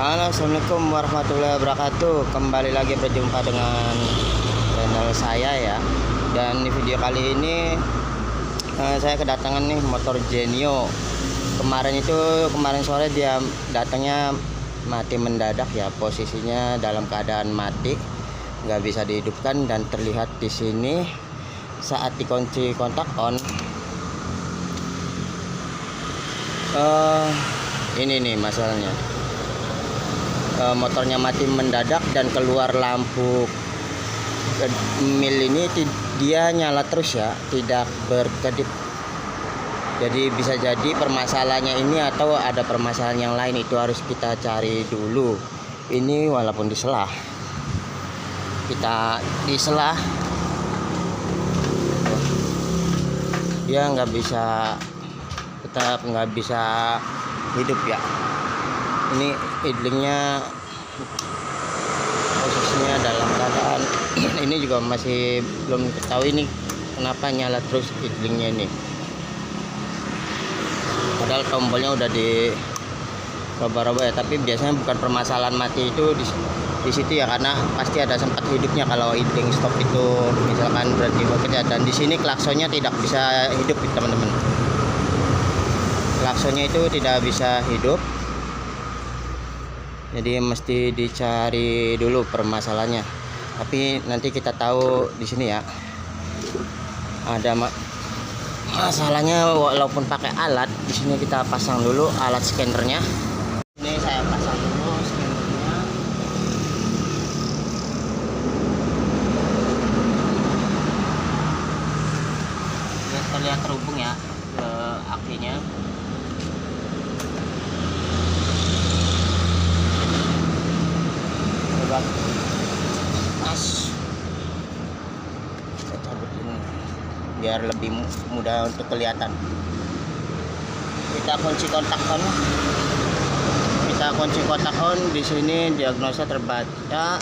Halo, assalamualaikum warahmatullahi wabarakatuh. Kembali lagi berjumpa dengan channel saya ya. Dan di video kali ini saya kedatangan nih motor Genio. Kemarin sore dia datangnya mati mendadak ya, posisinya dalam keadaan mati, nggak bisa dihidupkan. Dan terlihat di sini saat dikunci kontak on, ini nih masalahnya. Motornya mati mendadak dan keluar lampu mil ini, dia nyala terus ya, tidak berkedip. Jadi bisa jadi permasalahannya ini atau ada permasalahan yang lain, itu harus kita cari dulu. Ini walaupun diselah, dia tetap nggak bisa hidup ya. Ini idlingnya posisinya dalam keadaan ini juga masih belum ketahui nih kenapa nyala terus idlingnya ini, padahal tombolnya udah di raba-raba ya. Tapi biasanya bukan permasalahan mati itu di situ ya, karena pasti ada sempat hidupnya kalau idling stop itu misalkan berhenti bekerja. Dan di sini klaksonnya tidak bisa hidup teman-teman, klaksonnya itu tidak bisa hidup. Jadi mesti dicari dulu permasalahannya. Tapi nanti kita tahu di sini ya. Ada masalahnya walaupun pakai alat. Di sini kita pasang dulu alat scannernya. Ini saya pasang dulu scannernya. Ini terlihat terhubung ya ke akinya. Kita cabut ini biar lebih mudah untuk kelihatan. Kita kunci kontak on. Di sini diagnosa terbaca.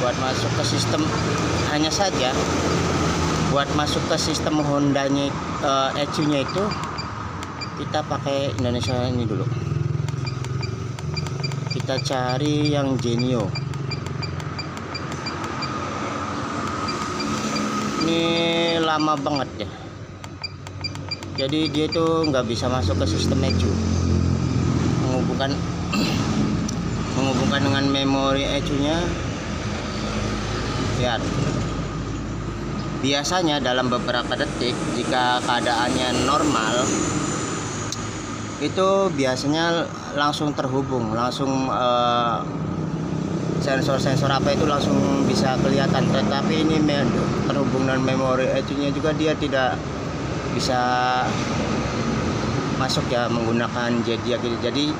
Buat masuk ke sistem, hanya saja buat masuk ke sistem Hondanya ECU-nya itu kita pakai Indonesia ini dulu. Kita cari yang Genio. Ini lama banget ya, jadi dia tuh nggak bisa masuk ke sistem ECU, menghubungkan dengan memori ECU-nya. Lihat, biasanya dalam beberapa detik jika keadaannya normal itu biasanya langsung terhubung, langsung sensor apa itu langsung bisa kelihatan. Tetapi ini terhubung dengan memori ECU-nya juga, dia tidak bisa masuk ya menggunakan JDIAG. Jadi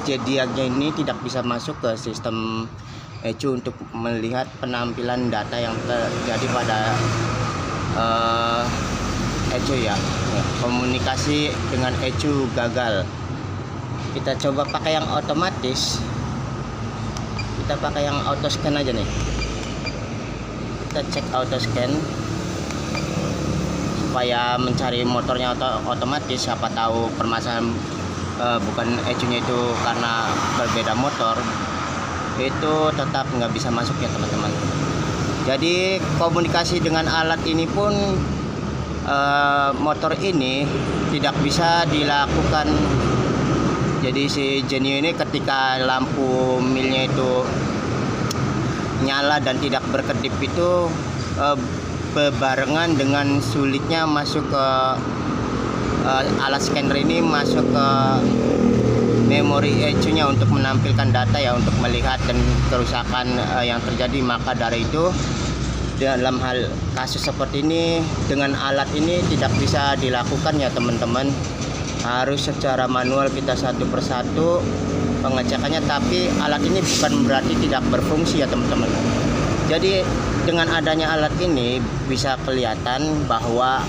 JDIAG-nya ini tidak bisa masuk ke sistem ECU untuk melihat penampilan data yang terjadi pada ECU ya. Komunikasi dengan ECU gagal. Kita coba pakai yang otomatis. Kita pakai yang auto scan aja nih. Kita cek auto scan supaya mencari motornya otomatis. Siapa tahu permasalahan bukan ECU-nya itu karena berbeda motor, itu tetap nggak bisa masuk ya teman-teman. Jadi komunikasi dengan alat ini pun motor ini tidak bisa dilakukan. Jadi si Genio ini ketika lampu milnya itu nyala dan tidak berkedip itu bebarengan dengan sulitnya masuk ke alat scanner ini, masuk ke memori ECU-nya untuk menampilkan data ya, untuk melihat dan kerusakan yang terjadi. Maka dari itu dalam hal kasus seperti ini dengan alat ini tidak bisa dilakukan ya teman-teman. Harus secara manual kita satu persatu pengecekannya. Tapi alat ini bukan berarti tidak berfungsi ya teman-teman. Jadi dengan adanya alat ini bisa kelihatan bahwa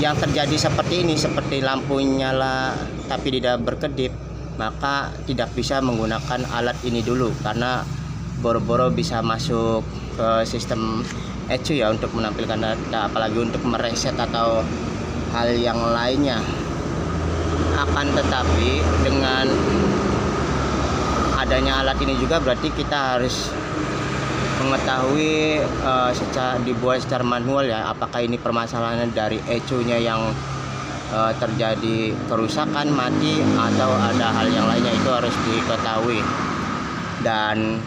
yang terjadi seperti ini, seperti lampu nyala tapi tidak berkedip, maka tidak bisa menggunakan alat ini dulu, karena boro-boro bisa masuk ke sistem ECU ya untuk menampilkan data, apalagi untuk mereset atau hal yang lainnya. Akan tetapi dengan adanya alat ini juga berarti kita harus mengetahui dibuat secara manual ya, apakah ini permasalahannya dari ECU-nya yang terjadi kerusakan, mati, atau ada hal yang lainnya. Itu harus diketahui. Dan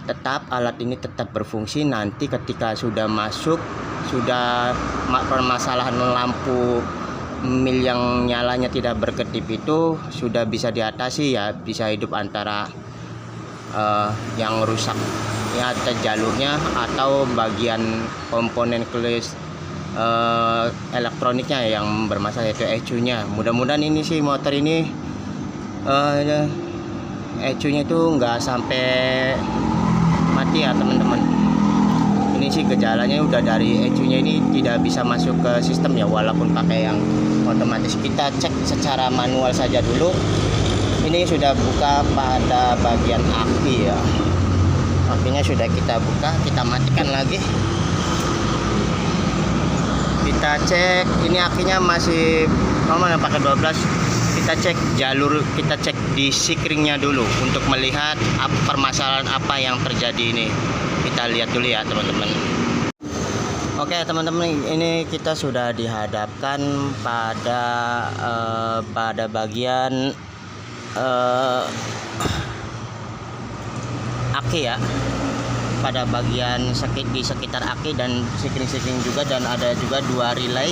tetap alat ini tetap berfungsi nanti ketika sudah masuk, sudah permasalahan lampu mil yang nyalanya tidak berkedip itu sudah bisa diatasi ya, bisa hidup antara yang rusak ya jalurnya atau bagian komponen elektroniknya yang bermasalah, yaitu ECU-nya. Mudah-mudahan ini sih motor ini ECU-nya itu nggak sampai mati ya teman-teman. Ini sih gejalanya udah dari ECU-nya ini tidak bisa masuk ke sistem ya, walaupun pakai yang otomatis. Kita cek secara manual saja dulu. Ini sudah buka pada bagian aki ya, akinya sudah kita buka, kita matikan lagi. Kita cek, ini akinya masih normal yang pakai 12. Kita cek jalur, kita cek di sikringnya dulu untuk melihat permasalahan apa yang terjadi ini. Kita lihat dulu ya teman-teman. Oke teman-teman, ini kita sudah dihadapkan pada bagian aki ya, pada bagian di sekitar aki dan sikring-sikring juga, dan ada juga 2 relay.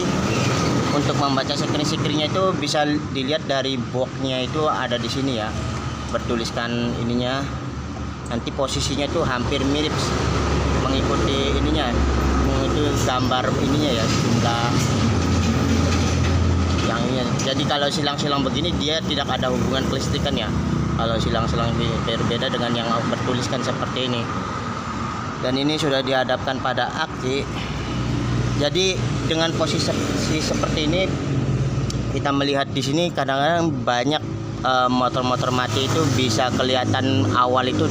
Untuk membaca sikring-sikringnya itu bisa dilihat dari boxnya itu ada di sini ya, bertuliskan ininya. Nanti posisinya itu hampir mirip mengikuti ininya, mengikuti gambar ininya ya, jumlah yang ini. Jadi kalau silang-silang begini dia tidak ada hubungan kelistrikan ya. Kalau silang-silang berbeda dengan yang bertuliskan seperti ini. Dan ini sudah dihadapkan pada aki. Jadi dengan posisi seperti ini kita melihat di sini kadang-kadang banyak motor-motor mati itu bisa kelihatan awal itu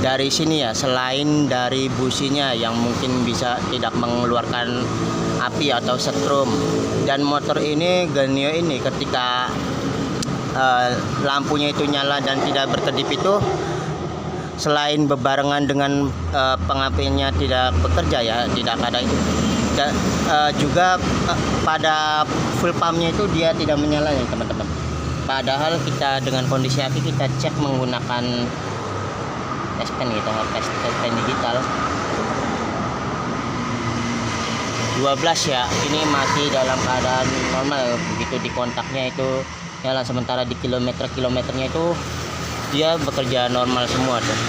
dari sini ya, selain dari businya yang mungkin bisa tidak mengeluarkan api atau setrum. Dan motor ini Genio ini ketika lampunya itu nyala dan tidak berkedip itu, selain bebarengan dengan pengapiannya tidak bekerja ya, tidak ada itu, juga pada full pumpnya itu dia tidak menyala ya teman-teman. Padahal kita dengan kondisi aki kita cek menggunakan test pen gitu, test pen digital 12 ya, ini masih dalam keadaan normal. Begitu di kontaknya itu nyala, sementara di kilometernya itu dia bekerja normal semua tuh.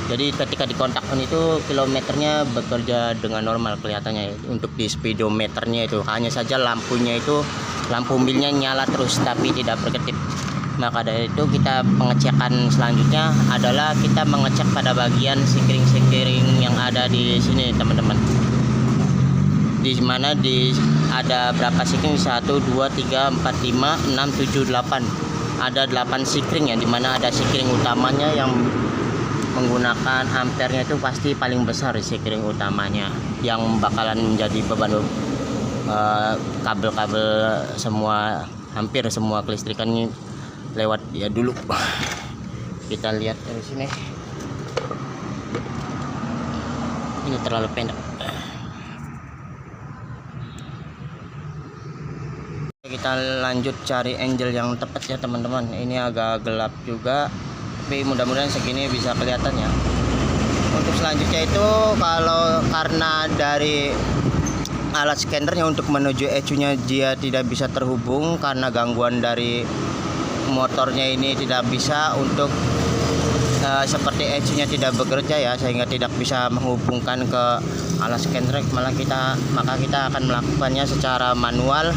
Jadi ketika dikontakkan itu kilometernya bekerja dengan normal kelihatannya. Untuk di speedometernya itu hanya saja lampunya itu, lampu milnya nyala terus tapi tidak berkedip. Maka dari itu kita pengecekan selanjutnya adalah kita mengecek pada bagian sikring-sikring yang ada di sini teman-teman. Di mana ada berapa sikring? 1 2 3 4 5 6 7 8. Ada 8 sikring ya, dimana ada sikring utamanya yang menggunakan ampernya itu pasti paling besar sikring utamanya, yang bakalan menjadi beban kabel-kabel semua, hampir semua kelistrikannya lewat ya dulu. Kita lihat dari sini, ini terlalu pendek. Kita lanjut cari angle yang tepat ya teman-teman. Ini agak gelap juga, tapi mudah-mudahan segini bisa kelihatan ya. Untuk selanjutnya itu karena dari alat scannernya untuk menuju ECU-nya dia tidak bisa terhubung karena gangguan dari motornya ini, tidak bisa untuk seperti ECU-nya tidak bekerja ya, sehingga tidak bisa menghubungkan ke alat scanner. Maka kita akan melakukannya secara manual,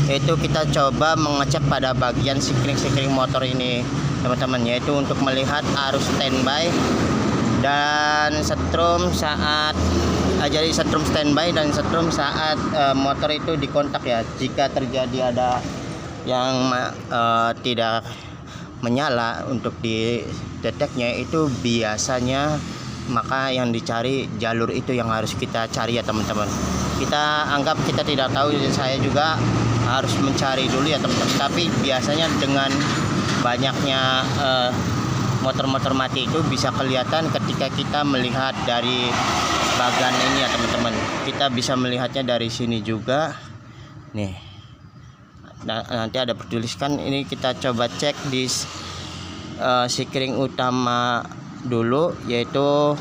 yaitu kita coba mengecek pada bagian sikring motor ini teman-teman, yaitu untuk melihat arus standby dan setrum saat jadi setrum standby dan setrum saat motor itu dikontak ya. Jika terjadi ada yang tidak menyala untuk dideteknya itu biasanya, maka yang dicari jalur itu yang harus kita cari ya teman-teman. Kita anggap kita tidak tahu, saya juga harus mencari dulu ya teman-teman. Tapi biasanya dengan banyaknya motor-motor mati itu bisa kelihatan ketika kita melihat dari bagian ini ya teman-teman. Kita bisa melihatnya dari sini juga nih. Nah, nanti ada bertuliskan ini, kita coba cek di sikring utama dulu, yaitu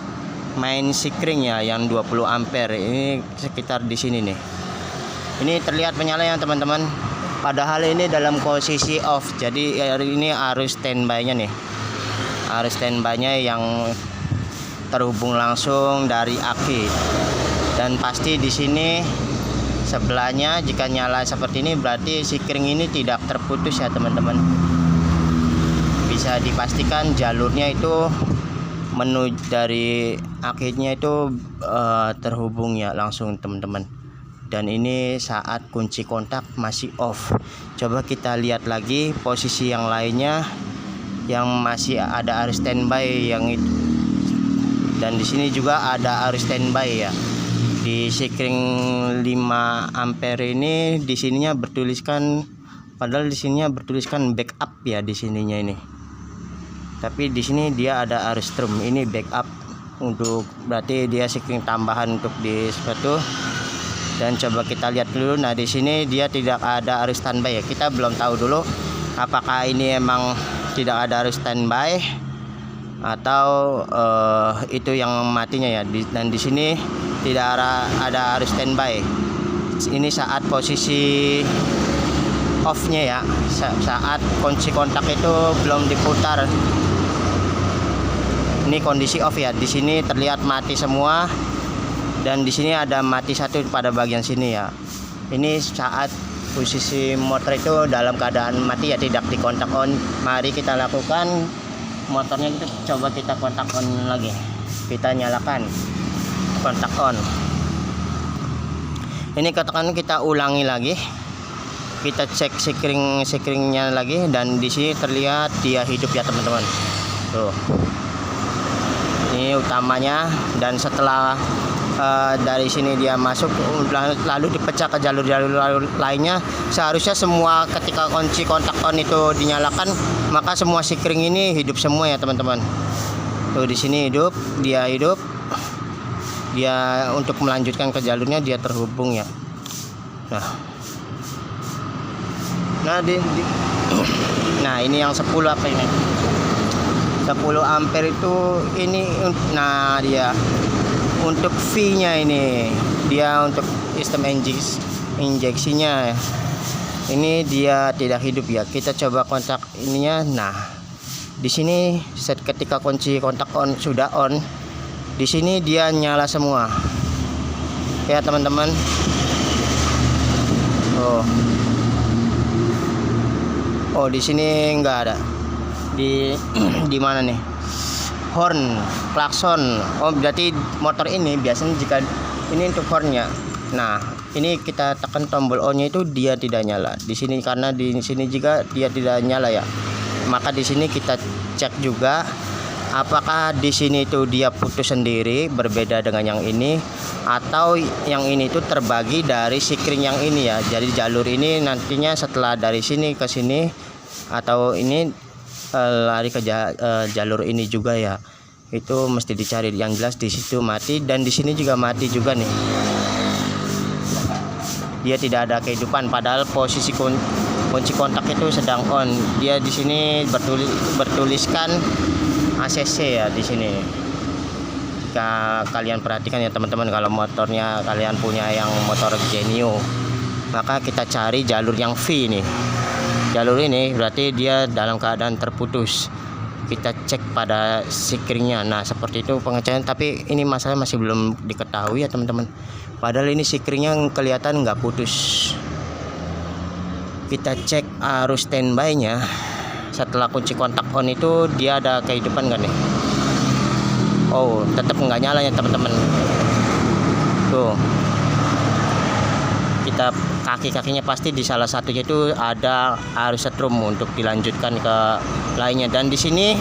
main sikring ya yang 20 ampere. Ini sekitar di sini nih. Ini terlihat menyala ya teman-teman. Padahal ini dalam posisi off. Jadi ini arus standby-nya nih. Arus standby-nya yang terhubung langsung dari aki. Dan pasti di sini sebelahnya jika nyala seperti ini berarti sikring ini tidak terputus ya teman-teman. Bisa dipastikan jalurnya itu menuju dari akinya itu terhubung ya langsung teman-teman. Dan ini saat kunci kontak masih off. Coba kita lihat lagi posisi yang lainnya yang masih ada arus standby yang itu. Dan di sini juga ada arus standby ya. Di sikring 5 ampere ini di sininya bertuliskan, padahal di sininya bertuliskan backup ya di sininya ini. Tapi di sini dia ada arus strum. Ini backup untuk, berarti dia sikring tambahan untuk di sepatu. Dan coba kita lihat dulu. Nah, di sini dia tidak ada arus standby ya. Kita belum tahu dulu apakah ini emang tidak ada arus standby atau itu yang matinya ya. Dan di sini tidak ada arus standby. Ini saat posisi off-nya ya. Saat kunci kontak itu belum diputar. Ini kondisi off ya. Di sini terlihat mati semua. Dan di sini ada mati satu pada bagian sini ya. Ini saat posisi motor itu dalam keadaan mati ya, tidak dikontak on. Mari kita lakukan motornya, kita coba kita kontak on lagi. Kita nyalakan kontak on. Ini katakan kita ulangi lagi. Kita cek sikringnya lagi dan di sini terlihat dia hidup ya teman-teman. Tuh. Ini utamanya, dan setelah dari sini dia masuk lalu dipecah ke jalur-jalur lainnya. Seharusnya semua ketika kunci kontak on itu dinyalakan, maka semua sikring ini hidup semua ya teman-teman. Tuh di sini hidup, dia untuk melanjutkan ke jalurnya dia terhubung ya. Nah ini yang 10 apa ini? 10 ampere itu ini. Nah dia untuk V-nya ini, dia untuk sistem injeksinya ini dia tidak hidup ya. Kita coba kontak ininya. Nah, di sini ketika kunci kontak on sudah on, di sini dia nyala semua. Ya teman-teman. Oh di sini enggak ada. Di mana nih? Horn, klakson. Oh berarti motor ini biasanya jika ini untuk hornnya. Nah ini kita tekan tombol on-nya itu dia tidak nyala. Di sini karena di sini juga dia tidak nyala ya. Maka di sini kita cek juga apakah di sini itu dia putus sendiri berbeda dengan yang ini, atau yang ini itu terbagi dari sikring yang ini ya. Jadi jalur ini nantinya setelah dari sini ke sini atau ini lari ke jalur ini juga ya. Itu mesti dicari. Yang jelas di situ mati dan di sini juga mati juga nih. Dia tidak ada kehidupan padahal posisi kunci kontak itu sedang on. Dia di sini bertuliskan ACC ya di sini. Jika kalian perhatikan ya teman-teman, kalau motornya kalian punya yang motor Genio, maka kita cari jalur yang V nih. Jalur ini berarti dia dalam keadaan terputus. Kita cek pada sikringnya. Nah seperti itu pengecekan, tapi ini masalah masih belum diketahui ya teman-teman. Padahal ini sikringnya kelihatan nggak putus. Kita cek arus standby nya. Setelah kunci kontak on itu dia ada kehidupan nggak nih? Oh tetap nggak nyala ya teman-teman. Tuh kita kaki-kakinya pasti di salah satunya itu ada arus setrum untuk dilanjutkan ke lainnya. Dan di sini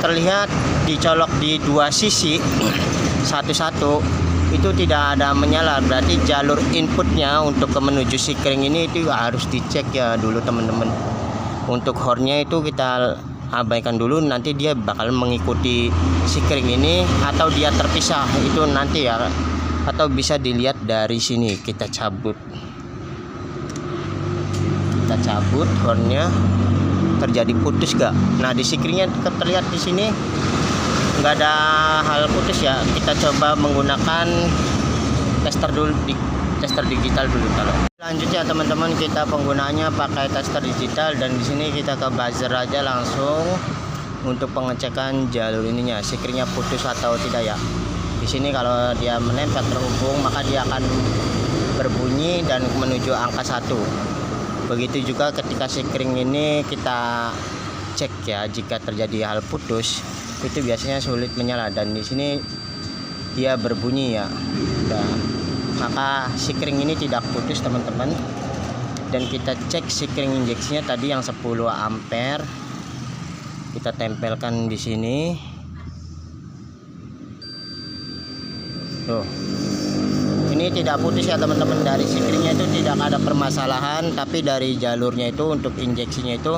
terlihat dicolok di dua sisi satu-satu itu tidak ada menyala. Berarti jalur inputnya untuk menuju sikring ini itu harus dicek ya dulu teman-teman. Untuk hornnya itu kita abaikan dulu, nanti dia bakal mengikuti sikring ini atau dia terpisah itu nanti ya, atau bisa dilihat dari sini. Kita cabut hornnya, terjadi putus gak? Nah di sikringnya terlihat di sini nggak ada hal putus ya. Kita coba menggunakan tester dulu, tester digital dulu. Kalau selanjutnya teman-teman, kita penggunaannya pakai tester digital, dan di sini kita ke buzzer aja langsung untuk pengecekan jalur ininya, sikringnya putus atau tidak ya. Di sini kalau dia menempel terhubung, maka dia akan berbunyi dan menuju angka 1. Begitu juga ketika sikring ini kita cek ya, jika terjadi hal putus itu biasanya sulit menyala, dan di sini dia berbunyi ya. Nah, maka sikring ini tidak putus teman-teman. Dan kita cek sikring injeksinya tadi yang 10 ampere, kita tempelkan di sini. Tuh, ini tidak putus ya teman-teman. Dari sikringnya itu tidak ada permasalahan, tapi dari jalurnya itu untuk injeksinya itu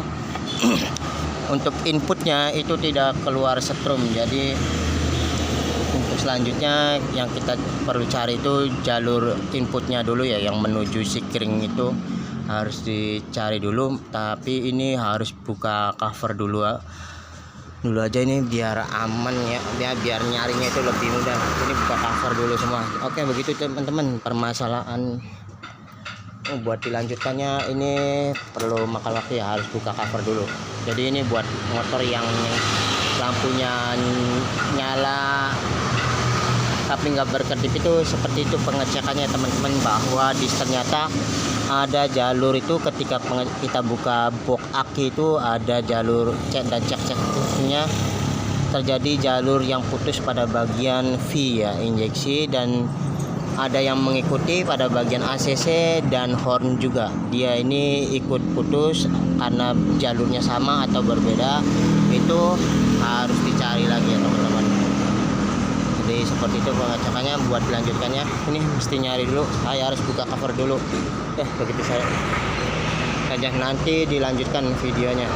untuk inputnya itu tidak keluar setrum. Jadi untuk selanjutnya yang kita perlu cari itu jalur inputnya dulu ya, yang menuju sikring itu harus dicari dulu. Tapi ini harus buka cover dulu aja ini biar aman ya, biar nyarinya itu lebih mudah. Ini buka cover dulu semua. Oke, begitu teman-teman permasalahan. Buat dilanjutkannya ini perlu makan waktu ya, harus buka cover dulu. Jadi ini buat motor yang lampunya nyala tapi nggak berkedip itu seperti itu pengecekannya teman-teman, bahwa ternyata ada jalur itu ketika kita buka box aki itu ada jalur cek dan cek-ceknya, terjadi jalur yang putus pada bagian V ya, injeksi, dan ada yang mengikuti pada bagian ACC dan horn juga. Dia ini ikut putus karena jalurnya sama atau berbeda, itu harus dicari lagi ya teman-teman. Jadi seperti itu pengecekannya. Buat dilanjutkannya ini mesti nyari dulu, saya harus buka cover dulu ya. Begitu saya saja, nanti dilanjutkan videonya.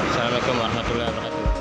Assalamualaikum warahmatullahi wabarakatuh.